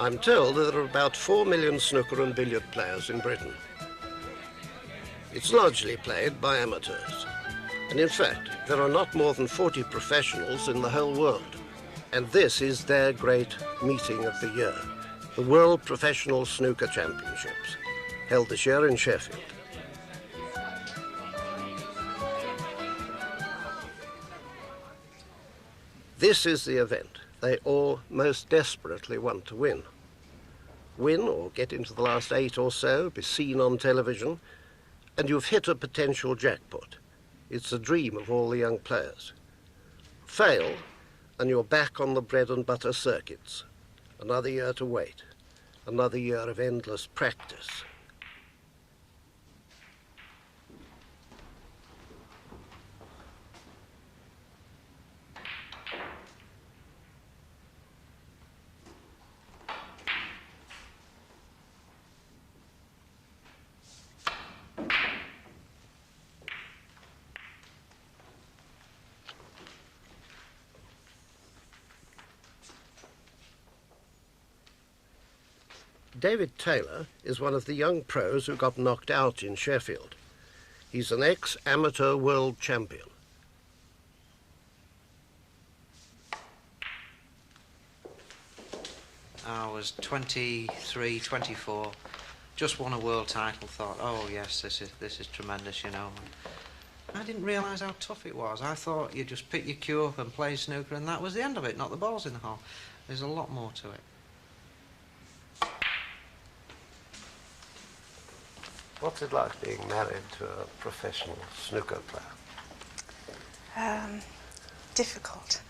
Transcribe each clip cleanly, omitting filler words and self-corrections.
I'm told that there are about 4 million snooker and billiard players in Britain. It's largely played by amateurs. And in fact, there are not more than 40 professionals in the whole world. And this is their great meeting of the year, the World Professional Snooker Championships, held this year in Sheffield. This is the event they all most desperately want to win. Win or get into the last 8 or so, be seen on television, and you've hit a potential jackpot. It's the dream of all the young players. Fail, and you're back on the bread and butter circuits. Another year to wait. Another year of endless practice. David Taylor is one of the young pros who got knocked out in Sheffield. He's an ex-amateur world champion. I was 23, 24, just won a world title, thought, oh yes, this is tremendous, you know. I didn't realise how tough it was. I thought you just pick your cue up and play snooker and that was the end of it, not the balls in the hole. There's a lot more to it. What's it like being married to a professional snooker player? Difficult.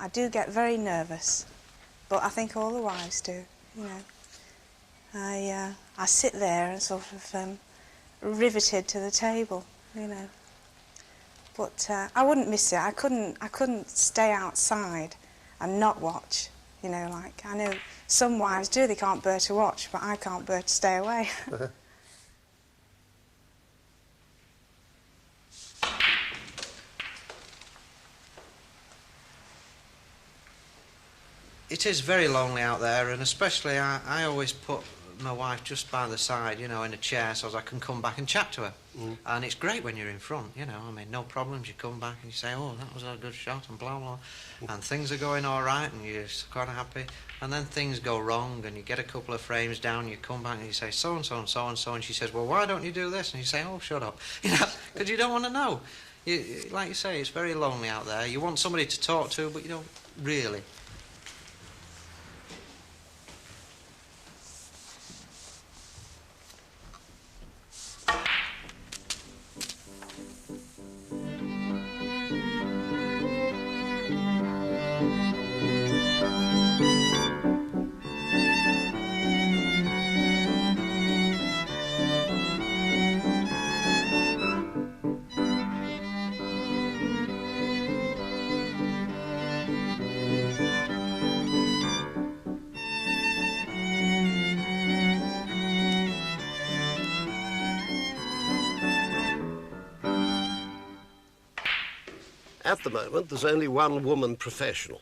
I do get very nervous, but I think all the wives do, you know. I sit there and sort of riveted to the table, you know. But I wouldn't miss it. I couldn't stay outside and not watch, you know, like I know some wives do, they can't bear to watch, but I can't bear to stay away. It is very lonely out there, and especially I always put my wife just by the side, you know, in a chair so as I can come back and chat to her. Mm. And it's great when you're in front, you know, I mean, no problems, you come back and you say, oh, that was a good shot, and blah, blah, and things are going all right, and you're quite happy, and then things go wrong, and you get a couple of frames down, you come back and you say, so-and-so and so-and-so, and she says, well, why don't you do this? And you say, oh, shut up, you know, because you don't want to know. Like you say, it's very lonely out there. You want somebody to talk to, but you don't really. At the moment, there's only one woman professional,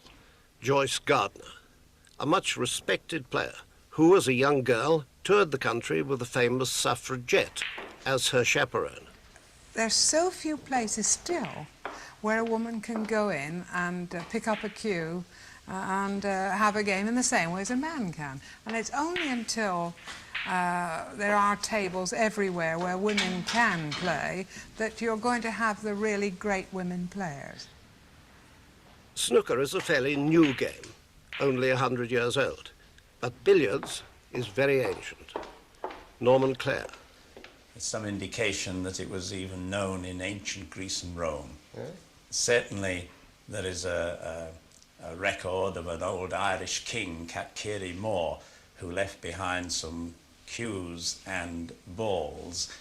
Joyce Gardner, a much respected player who, as a young girl, toured the country with the famous suffragette as her chaperone. There's so few places still where a woman can go in and pick up a cue and have a game in the same way as a man can. And it's only until there are tables everywhere where women can play that you're going to have the really great women players. Snooker is a fairly new game, only 100 years old, but billiards is very ancient. Norman Clare. There's some indication that it was even known in ancient Greece and Rome. Yeah. Certainly there is a record of an old Irish king, Catcary Moore, who left behind some cues and balls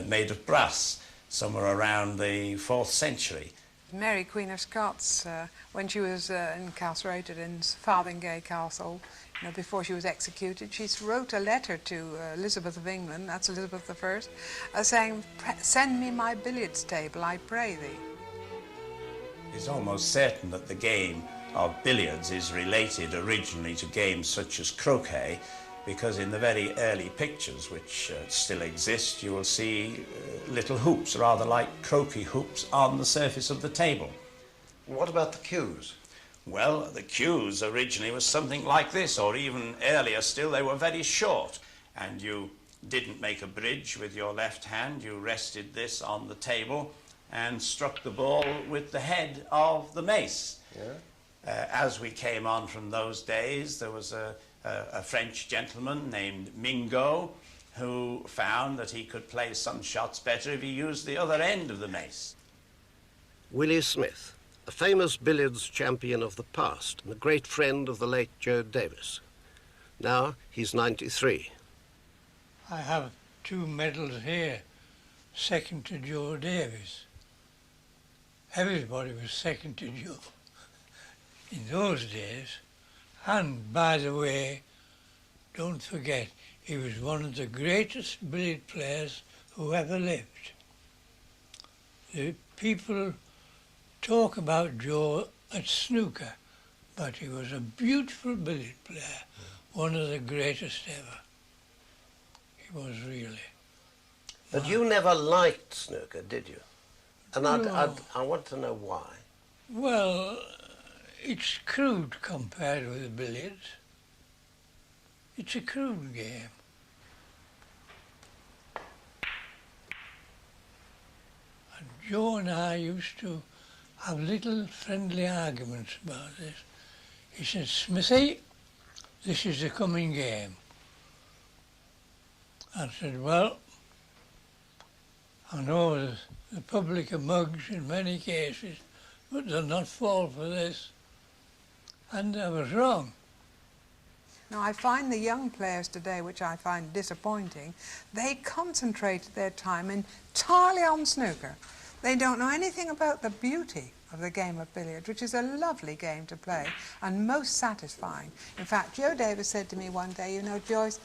made of brass somewhere around the 4th century. Mary, Queen of Scots, when she was incarcerated in Farthingay Castle, you know, before she was executed, she wrote a letter to Elizabeth of England, that's Elizabeth I, saying, "Send me my billiards table, I pray thee." It's almost certain that the game of billiards is related originally to games such as croquet, because in the very early pictures, which still exist, you will see little hoops, rather like croquet hoops, on the surface of the table. What about the cues? Well, the cues originally was something like this, or even earlier still, they were very short, and you didn't make a bridge with your left hand, you rested this on the table and struck the ball with the head of the mace. Yeah. As we came on from those days, there was a French gentleman named Mingo who found that he could play some shots better if he used the other end of the mace. Willie Smith, a famous billiards champion of the past and a great friend of the late Joe Davis. Now he's 93. I have 2 medals here, second to Joe Davis. Everybody was second to Joe in those days. And, by the way, don't forget, he was one of the greatest billiard players who ever lived. The people talk about Joe at snooker, but he was a beautiful billiard player, one of the greatest ever. He was really. But you never liked snooker, did you? And No. I want to know why. Well, it's crude compared with billiards. It's a crude game. And Joe and I used to have little friendly arguments about this. He said, "Smithy, this is the coming game." I said, "Well, I know the public are mugs in many cases, but they'll not fall for this." And I was wrong. Now, I find the young players today, which I find disappointing, they concentrate their time entirely on snooker. They don't know anything about the beauty of the game of billiards, which is a lovely game to play and most satisfying. In fact, Joe Davis said to me one day, "You know, Joyce,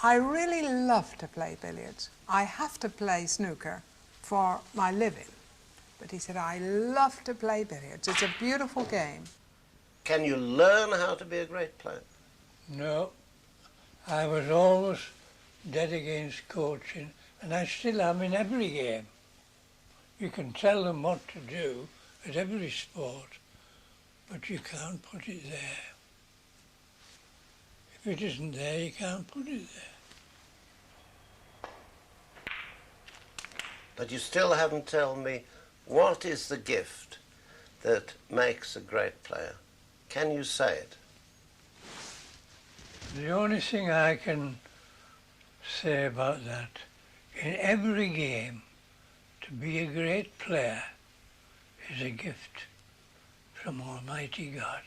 I really love to play billiards. I have to play snooker for my living." But he said, "I love to play billiards. It's a beautiful game." Can you learn how to be a great player? No, I was always dead against coaching, and I still am in every game. You can tell them what to do at every sport, but you can't put it there. If it isn't there, you can't put it there. But you still haven't told me what is the gift that makes a great player. Can you say it? The only thing I can say about that, in every game, to be a great player is a gift from Almighty God.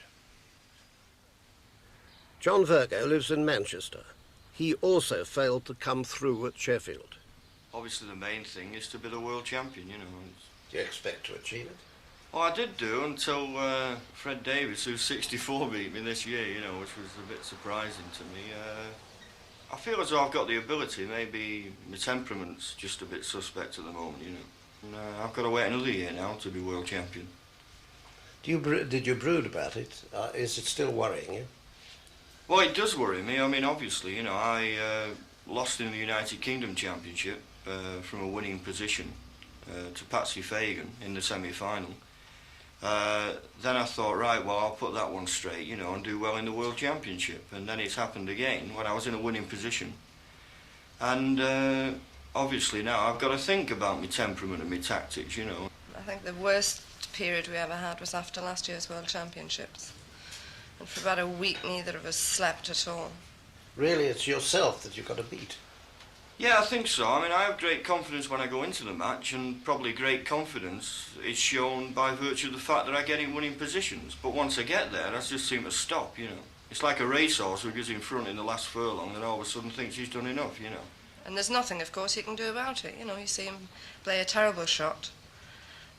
John Virgo lives in Manchester. He also failed to come through at Sheffield. Obviously the main thing is to be the world champion, you know. Do you expect to achieve it? Well, I did do until Fred Davis, who's 64, beat me this year, you know, which was a bit surprising to me. I feel as though I've got the ability, maybe my temperament's just a bit suspect at the moment, you know. And, I've got to wait another year now to be world champion. Did you brood about it? Is it still worrying you? Well, it does worry me. I mean, obviously, you know, I lost in the United Kingdom Championship from a winning position to Patsy Fagan in the semi-final. Then I thought, right, well, I'll put that one straight, you know, and do well in the World Championship. And then it's happened again when I was in a winning position. And obviously now I've got to think about my temperament and my tactics, you know. I think the worst period we ever had was after last year's World Championships. And for about a week, neither of us slept at all. Really, it's yourself that you've got to beat. Yeah, I think so. I mean, I have great confidence when I go into the match, and probably great confidence is shown by virtue of the fact that I get in winning positions. But once I get there, I just seem to stop, you know. It's like a racehorse who goes in front in the last furlong and all of a sudden thinks he's done enough, you know. And there's nothing, of course, he can do about it. You know, you see him play a terrible shot,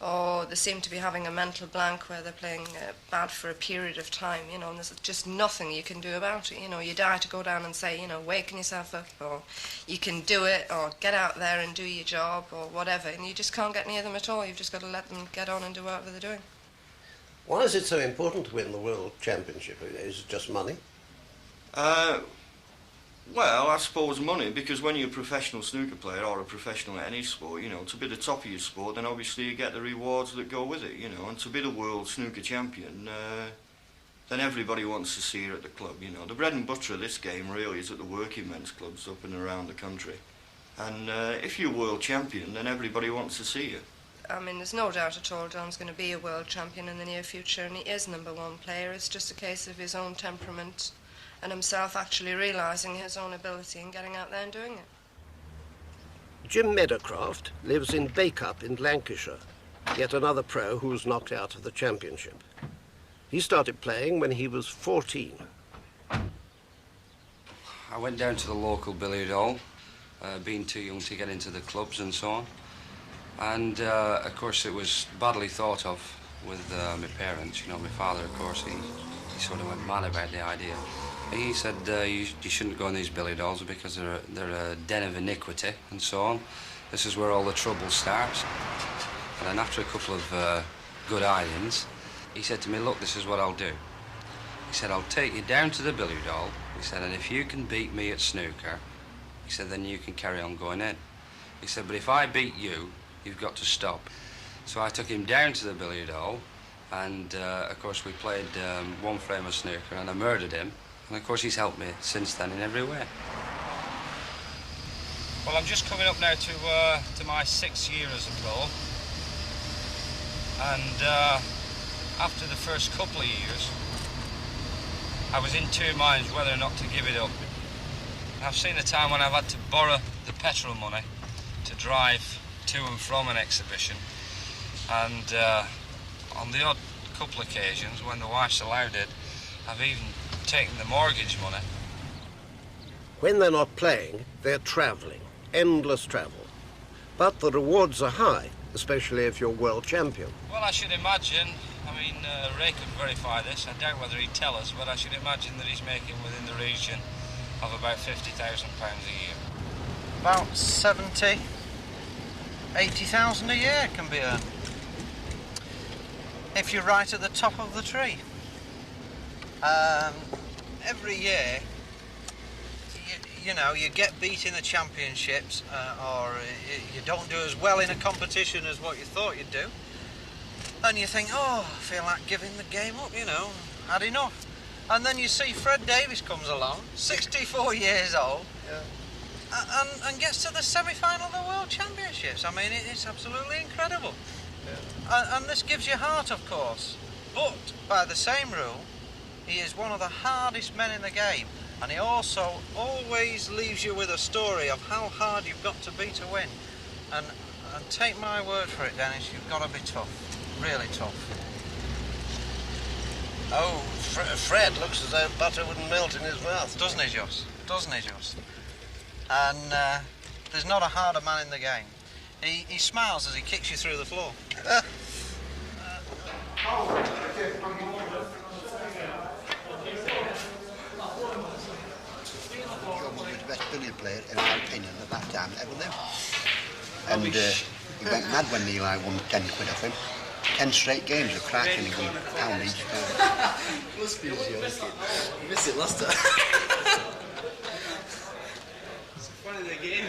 or they seem to be having a mental blank where they're playing bad for a period of time, you know, and there's just nothing you can do about it. You know, you die to go down and say, you know, waken yourself up, or you can do it, or get out there and do your job, or whatever, and you just can't get near them at all. You've just got to let them get on and do whatever they're doing. Why is it so important to win the World Championship? Is it just money? Well, I suppose money, because when you're a professional snooker player or a professional at any sport, you know, to be the top of your sport, then obviously you get the rewards that go with it, you know, and to be the world snooker champion, then everybody wants to see you at the club, you know. The bread and butter of this game really is at the working men's clubs up and around the country. And if you're world champion, then everybody wants to see you. I mean, there's no doubt at all John's going to be a world champion in the near future, and he is #1 player. It's just a case of his own temperament and himself actually realising his own ability and getting out there and doing it. Jim Meadowcraft lives in Bacup in Lancashire, yet another pro who was knocked out of the championship. He started playing when he was 14. I went down to the local billiard hall, being too young to get into the clubs and so on. And, of course, it was badly thought of with my parents. You know, my father, of course, he sort of went mad about the idea. He said you shouldn't go in these billiard halls because they're a den of iniquity and so on. This is where all the trouble starts. And then after a couple of good irons, he said to me, look, this is what I'll do. He said, I'll take you down to the billiard hall. He said, and if you can beat me at snooker, he said, then you can carry on going in. He said, but if I beat you, you've got to stop. So I took him down to the billiard hall, and of course we played one frame of snooker, and I murdered him. And of course he's helped me since then in every way. Well, I'm just coming up now to my 6th year as a pro, and after the first couple of years, I was in two minds whether or not to give it up. I've seen a time when I've had to borrow the petrol money to drive to and from an exhibition, and on the odd couple of occasions when the wife's allowed it, I've even taken the mortgage money. When they're not playing, they're travelling, endless travel. But the rewards are high, especially if you're world champion. Well, I should imagine, I mean, Ray could verify this, I doubt whether he'd tell us, but I should imagine that he's making within the region of about £50,000 a year. About 70, 80,000 a year can be earned, if you're right at the top of the tree. Every year, you know, you get beat in the championships, or you don't do as well in a competition as what you thought you'd do, and you think, oh, I feel like giving the game up, you know, had enough. And then you see Fred Davis comes along, 64 years old, yeah, and gets to the semi-final of the World Championships. I mean, it's absolutely incredible. Yeah. And this gives you heart, of course, but by the same rule, he is one of the hardest men in the game, and he also always leaves you with a story of how hard you've got to be to win. And take my word for it, Dennis, you've got to be tough, really tough. Oh, Fred looks as though butter wouldn't melt in his mouth. Doesn't he just? Doesn't he just? And there's not a harder man in the game. He smiles as he kicks you through the floor. The best billiard player, in our opinion, at that time ever lived. And he went mad when Eli won 10 quid off him. 10 straight games of cracking and pound each time. Must be joking. You missed it last time. It's funny the game.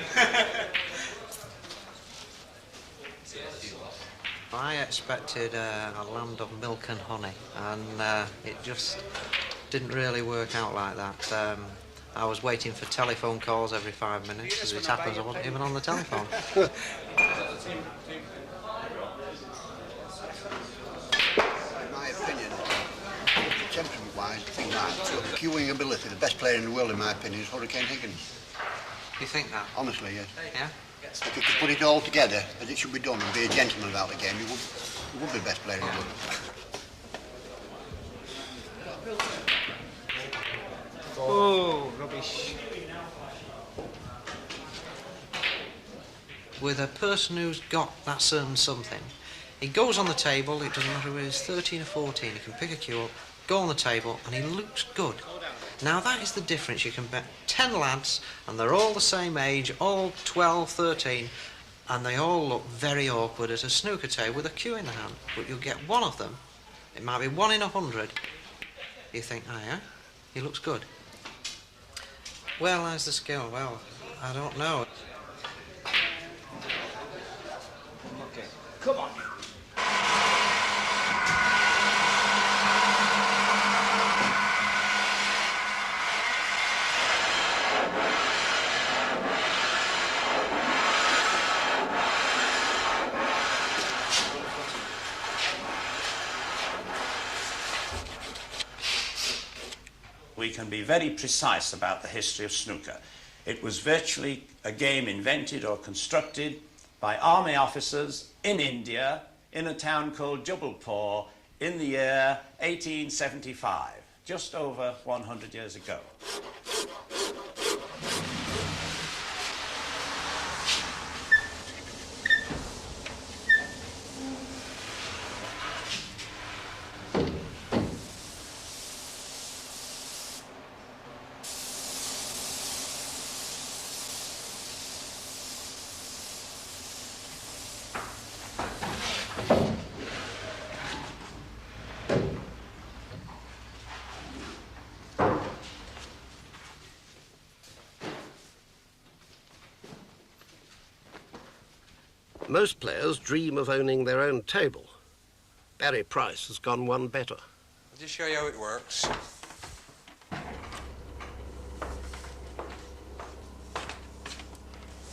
I expected a land of milk and honey, and it just didn't really work out like that. I was waiting for telephone calls every 5 minutes. As it happens, I wasn't even on the telephone. In my opinion, temperament-wise, thing like queuing ability, the best player in the world, in my opinion, is Hurricane Higgins. You think that? Honestly, yes. Yeah? If you could put it all together, as it should be done, and be a gentleman about the game, you would be the best player in the world. Oh, rubbish. With a person who's got that certain something, he goes on the table, it doesn't matter whether he's 13 or 14, he can pick a cue up, go on the table, and he looks good. Now that is the difference. You can bet 10 lads, and they're all the same age, all 12, 13, and they all look very awkward at a snooker table with a cue in the hand. But you'll get one of them, it might be 1 in 100, you think, oh yeah, he looks good. Well, how's the skill? Well, I don't know. Okay, come on. We can be very precise about the history of snooker. It was virtually a game invented or constructed by army officers in India in a town called Jabalpur in the year 1875, just over 100 years ago. Most players dream of owning their own table. Barry Price has gone one better. I'll just show you how it works.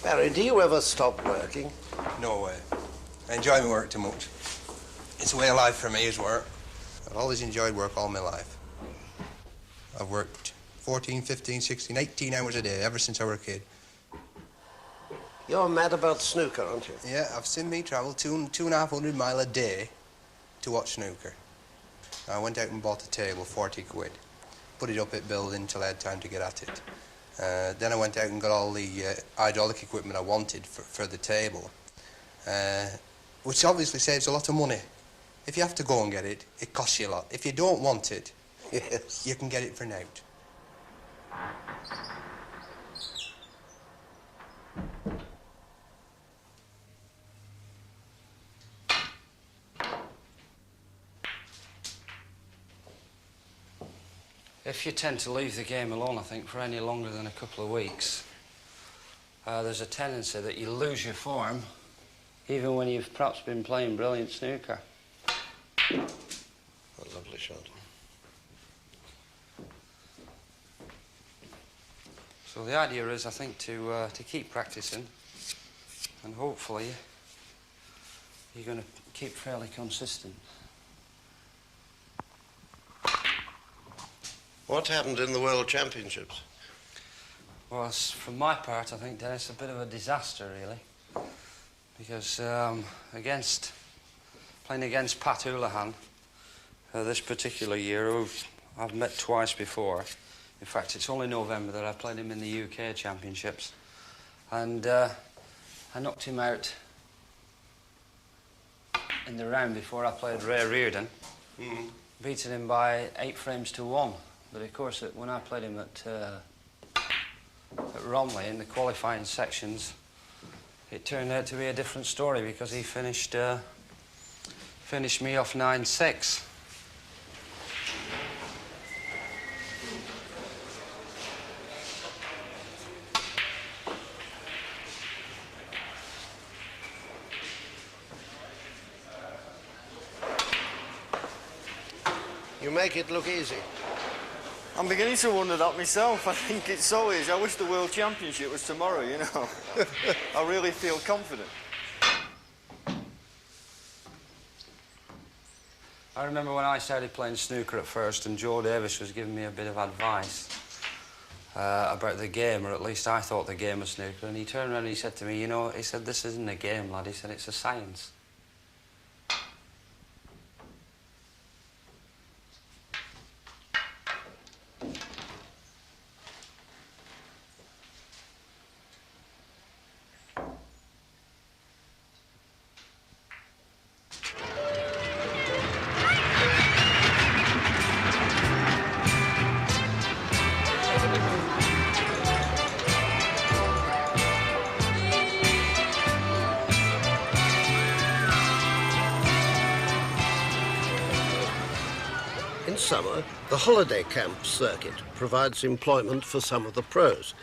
Barry, do you ever stop working? No way. I enjoy my work too much. It's a way of life for me, is work. I've always enjoyed work all my life. I've worked 14, 15, 16, 18 hours a day ever since I was a kid. You're mad about snooker, aren't you? Yeah, I've seen me travel 2,500 miles a day to watch snooker. I went out and bought a table, 40 quid. Put it up at building till I had time to get at it. Then I went out and got all the hydraulic equipment I wanted for the table, which obviously saves a lot of money. If you have to go and get it, it costs you a lot. If you don't want it, yes, you can get it for nought. If you tend to leave the game alone, I think, for any longer than a couple of weeks, there's a tendency that you lose your form, even when you've perhaps been playing brilliant snooker. A lovely shot. So the idea is, I think, to keep practicing, and hopefully you're going to keep fairly consistent. What happened in the World Championships? Well, from my part, I think, Dennis, a bit of a disaster, really. Because playing against Pat Houlihan this particular year, who I've met twice before. In fact, it's only November that I played him in the UK Championships. And I knocked him out in the round before I played Ray Reardon, beating him by 8 frames to 1. But of course, when I played him at Romley in the qualifying sections, it turned out to be a different story because he finished finished me off 9-6. You make it look easy. I'm beginning to wonder that myself. I think it's so easy. I wish the World Championship was tomorrow, you know. I really feel confident. I remember when I started playing snooker at first and Joe Davis was giving me a bit of advice about the game, or at least I thought the game of snooker, and he turned around and he said to me, you know, he said, this isn't a game, lad, he said, it's a science. In summer, the holiday camp circuit provides employment for some of the pros.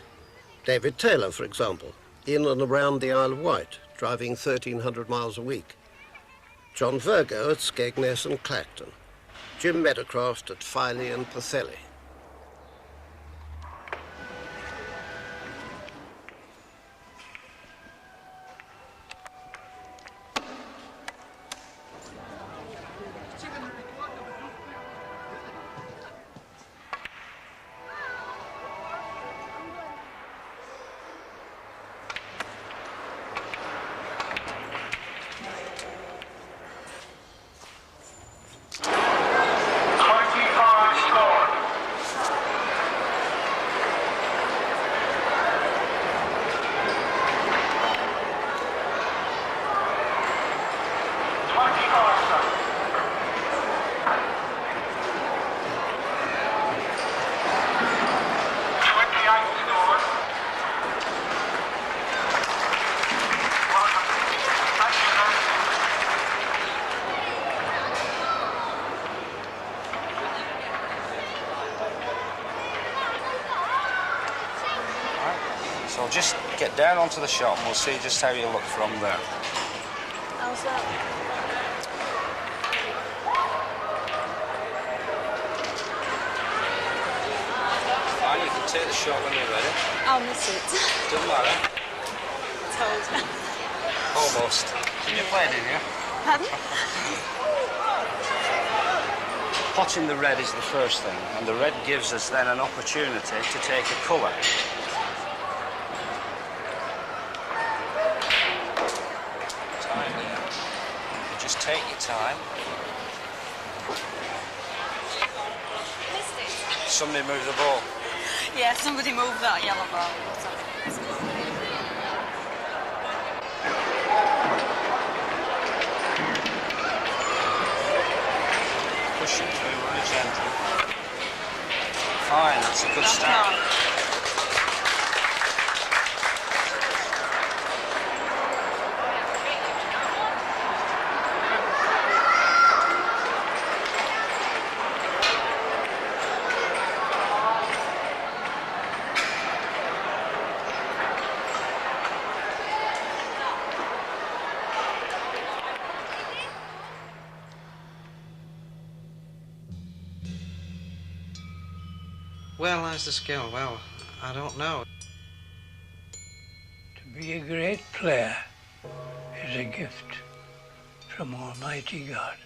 David Taylor, for example, in and around the Isle of Wight, driving 1,300 miles a week. John Virgo at Skegness and Clacton. Jim Meadowcroft at Filey and Pathelly. So just get down onto the shot and we'll see just how you look from there. How's that? Fine, you can take the shot when you're ready. I'll miss it. Doesn't matter. Told. Almost. You played, didn't you? Pardon? Potting the red is the first thing, and the red gives us then an opportunity to take a colour. Time there. You just take your time. Somebody move the ball. Yeah, somebody move that yellow ball. Push it through very gently. Fine, that's a good start. Well, how's the skill? Well, I don't know. To be a great player is a gift from Almighty God.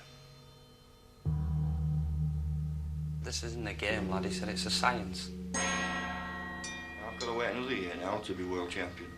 This isn't a game, lad, he said, it's a science. I've got to wait another year now to be world champion.